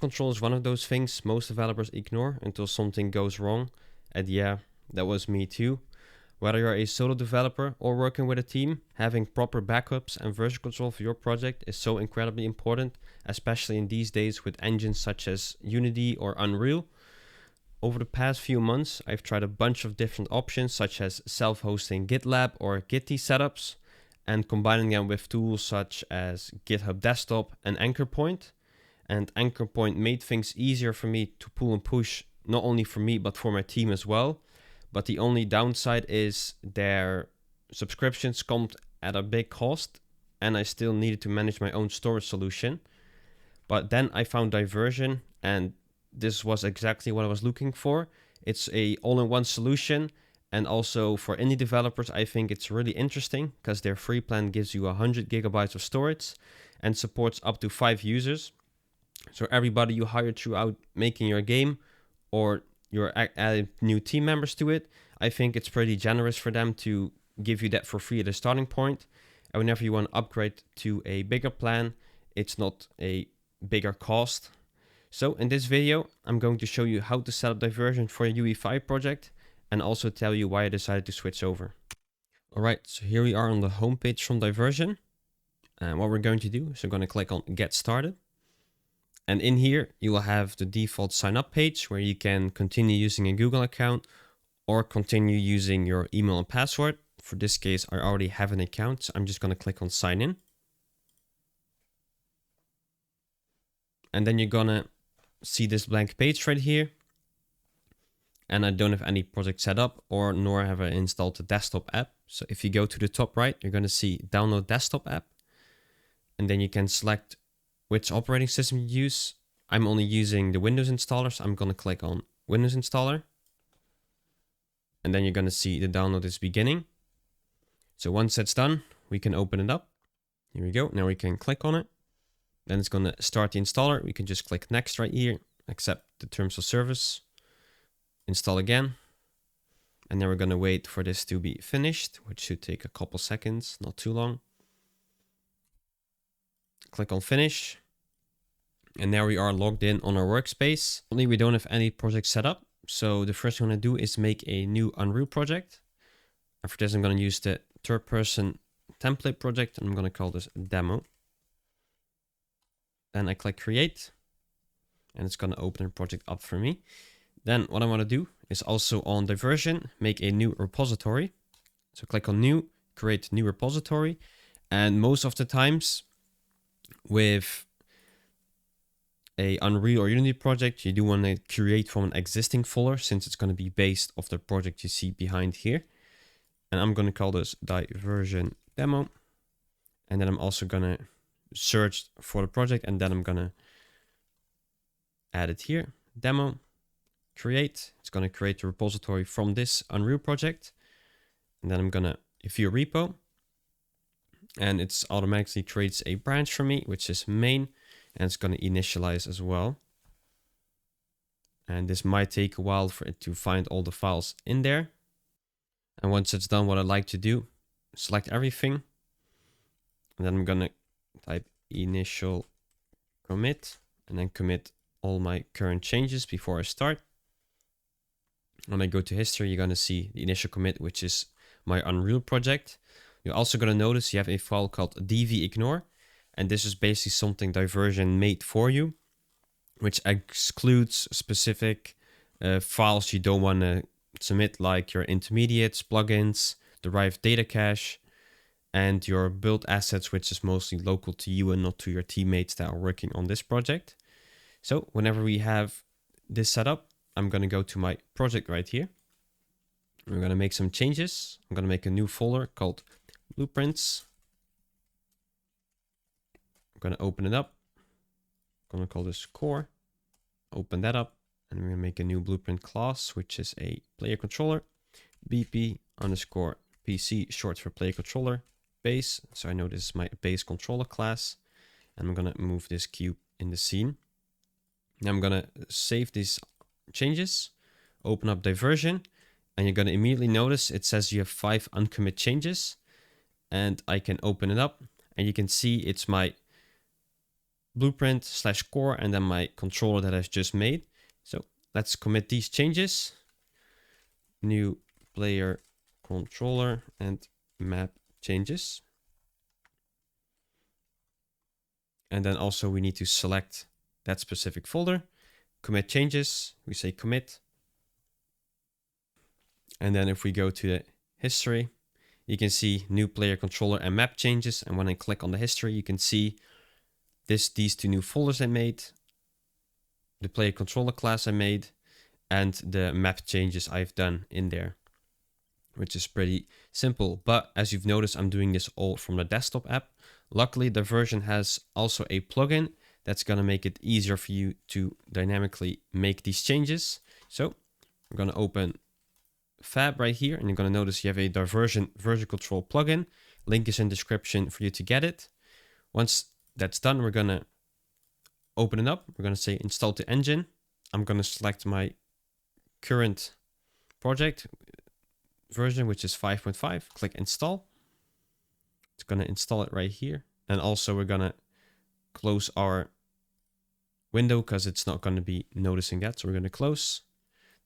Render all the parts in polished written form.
Control is one of those things most developers ignore until something goes wrong. And yeah, that was me too. Whether you're a solo developer or working with a team, having proper backups and version control for your project is so incredibly important, especially in these days with engines such as Unity or Unreal. Over the past few months, I've tried a bunch of different options such as self-hosting GitLab or Git setups, and combining them with tools such as GitHub Desktop and Anchor Point. And Anchor Point made things easier for me to pull and push, not only for me but for my team as well. But the only downside is their subscriptions come at a big cost, and I still needed to manage my own storage solution. But then I found Diversion, and this was exactly what I was looking for. It's a all-in-one solution, and also for indie developers, I think it's really interesting because their free plan gives you 100 gigabytes of storage and supports up to 5 users. So everybody you hire throughout making your game, or you're adding new team members to it, I think it's pretty generous for them to give you that for free at the starting point. And whenever you want to upgrade to a bigger plan, it's not a bigger cost. So in this video, I'm going to show you how to set up Diversion for your UE5 project, and also tell you why I decided to switch over. Alright, so here we are on the homepage from Diversion. And what we're going to do is we're going to click on Get Started. And in here, you will have the default sign up page where you can continue using a Google account or continue using your email and password. For this case, I already have an account, so I'm just going to click on sign in. And then you're going to see this blank page right here. And I don't have any project set up, or nor have I installed the desktop app. So if you go to the top right, you're going to see download desktop app. And then you can select which operating system you use. I'm only using the Windows installer, so I'm going to click on Windows installer. And then you're going to see the download is beginning. So once that's done, we can open it up. Here we go. Now we can click on it. Then it's going to start the installer. We can just click next right here, accept the terms of service, install again. And then we're going to wait for this to be finished, which should take a couple seconds, not too long. Click on finish. And now we are logged in on our workspace. Only we don't have any project set up. So the first thing I'm going to do is make a new Unreal project. And for this, I'm going to use the third person template project. And I'm going to call this demo. Then I click create. And it's going to open a project up for me. Then what I want to do is also on Diversion, make a new repository. So click on new, create new repository. And most of the times, with a Unreal or Unity project, you do want to create from an existing folder, since it's going to be based off the project you see behind here. And I'm going to call this Diversion demo. And then I'm also going to search for the project, and then I'm going to add it here. Demo, create. It's going to create the repository from this Unreal project. And then I'm going to view repo. And it's automatically creates a branch for me, which is main, and it's going to initialize as well. And this might take a while for it to find all the files in there. And once it's done, what I like to do, select everything. And then I'm going to type initial commit, and then commit all my current changes before I start. When I go to history, you're going to see the initial commit, which is my Unreal project. You're also going to notice you have a file called dvignore, and this is basically something Diversion made for you, which excludes specific files you don't want to submit, like your intermediates, plugins, derived data cache, and your build assets, which is mostly local to you and not to your teammates that are working on this project. So whenever we have this set up, I'm going to go to my project right here. We're going to make some changes. I'm going to make a new folder called Blueprints. I'm going to open it up. I'm going to call this core. Open that up. And we're going to make a new blueprint class, which is a player controller. BP underscore PC, short for player controller. Base. So I know this is my base controller class. And I'm going to move this cube in the scene. Now I'm going to save these changes. Open up Diversion. And you're going to immediately notice it says you have 5 uncommit changes. And I can open it up. And you can see it's my blueprint slash core and then my controller that I've just made. So let's commit these changes. New player controller and map changes. And then also we need to select that specific folder, commit changes, we say commit. And then if we go to the history, you can see new player controller and map changes. And when I click on the history, you can see these two new folders I made, the player controller class I made, and the map changes I've done in there, which is pretty simple. But as you've noticed, I'm doing this all from the desktop app. Luckily, Diversion has also a plugin that's going to make it easier for you to dynamically make these changes. So I'm going to open Fab right here, and you're going to notice you have a Diversion version control plugin. Link is in the description for you to get it. Once that's done, we're going to open it up. We're going to say install to engine. I'm going to select my current project version, which is 5.5. Click install. It's going to install it right here. And also we're going to close our window because it's not going to be noticing that. So we're going to close.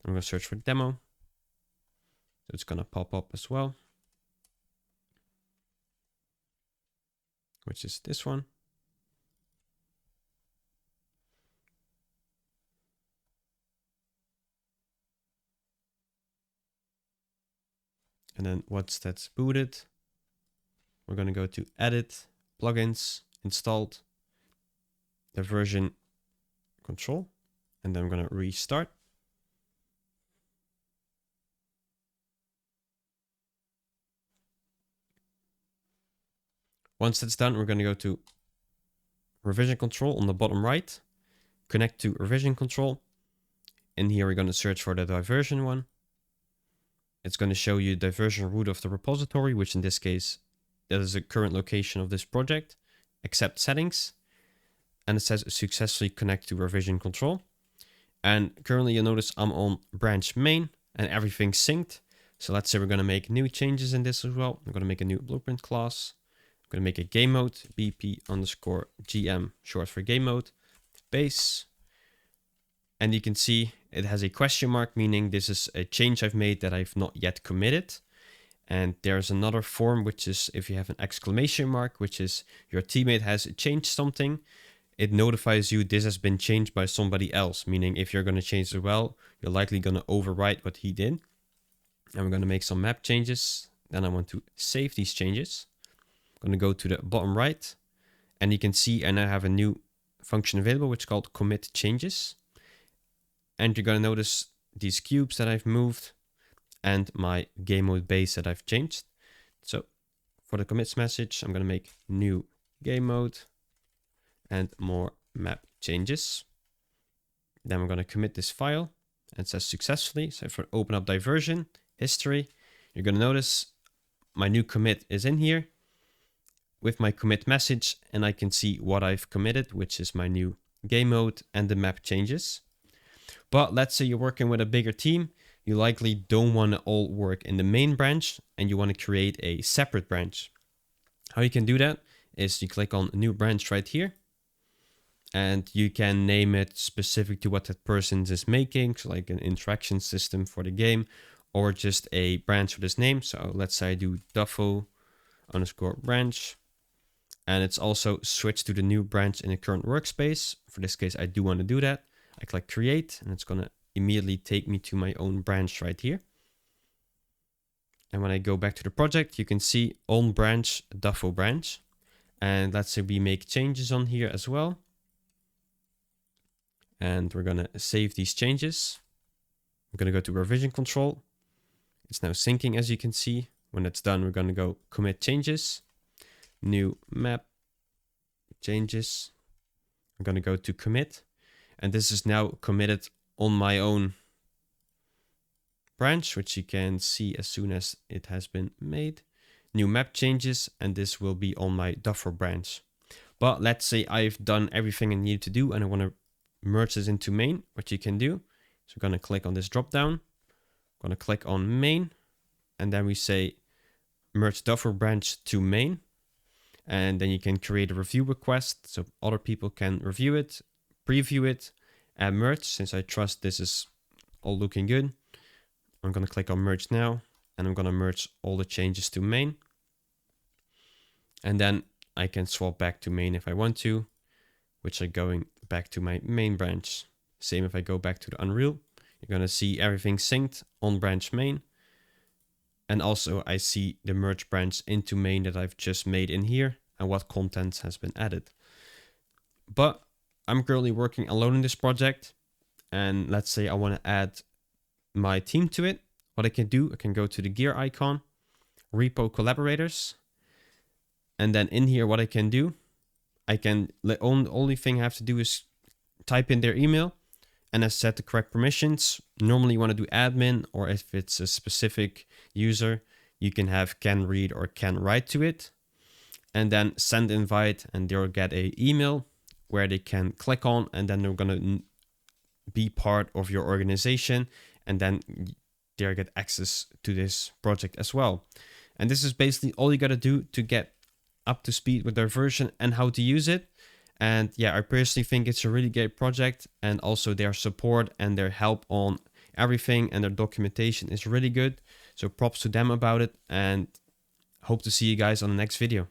I'm going to search for demo. So it's going to pop up as well, which is this one. And then once that's booted, we're going to go to edit, plugins, installed, Diversion control, and then I'm going to restart. Once that's done, we're going to go to revision control on the bottom right, connect to revision control. In here, we're going to search for the diversion one. It's going to show you diversion root of the repository, which in this case, that is the current location of this project, accept settings. And it says successfully connect to revision control. And currently you'll notice I'm on branch main and everything's synced. So let's say we're going to make new changes in this as well. I'm going to make a new blueprint class. I'm going to make a game mode, BP_GM, short for game mode, base. And you can see it has a question mark, meaning this is a change I've made that I've not yet committed. And there's another form, which is if you have an exclamation mark, which is your teammate has changed something. It notifies you this has been changed by somebody else, meaning if you're going to change as well, you're likely going to overwrite what he did. And we're going to make some map changes. Then I want to save these changes. I'm going to go to the bottom right, and you can see I now have a new function available, which is called commit changes. And you're going to notice these cubes that I've moved and my game mode base that I've changed. So for the commits message, I'm going to make new game mode and more map changes. Then we're going to commit this file, and it says successfully. So if I open up Diversion, history, you're going to notice my new commit is in here with my commit message, and I can see what I've committed, which is my new game mode and the map changes. But let's say you're working with a bigger team, you likely don't want to all work in the main branch and you want to create a separate branch. How you can do that is you click on new branch right here, and you can name it specific to what that person is making, so like an interaction system for the game, or just a branch with this name. So let's say I do Duffo_branch, and it's also switched to the new branch in the current workspace. For this case, I do want to do that. I click create, and it's going to immediately take me to my own branch right here. And when I go back to the project, you can see on branch, Duffo branch. And let's say we make changes on here as well. And we're going to save these changes. I'm going to go to revision control. It's now syncing, as you can see. When it's done, we're going to go commit changes, new map changes. I'm going to go to commit. And this is now committed on my own branch, which you can see as soon as it has been made. New map changes, and this will be on my Duffo branch. But let's say I've done everything I need to do and I want to merge this into main, what you can do. So I'm going to click on this drop down. I'm going to click on main, and then we say merge Duffo branch to main. And then you can create a review request so other people can review it, preview it, and merge. Since I trust this is all looking good, I'm going to click on merge now, and I'm going to merge all the changes to main. And then I can swap back to main if I want to, which I'm going back to my main branch. Same if I go back to the Unreal, you're going to see everything synced on branch main. And also I see the merge branch into main that I've just made in here and what content has been added. But I'm currently working alone in this project. And let's say I want to add my team to it. What I can do, I can go to the gear icon, repo collaborators. And then in here, what I can do, the only thing I have to do is type in their email and I set the correct permissions. Normally you want to do admin, or if it's a specific user, you can have can read or can write to it. And then send invite, and they'll get an email where they can click on, and then they're going to be part of your organization, and then they'll get access to this project as well. And this is basically all you got to do to get up to speed with Diversion and how to use it. And yeah, I personally think it's a really great project, and also their support and their help on everything and their documentation is really good. So props to them about it, and hope to see you guys on the next video.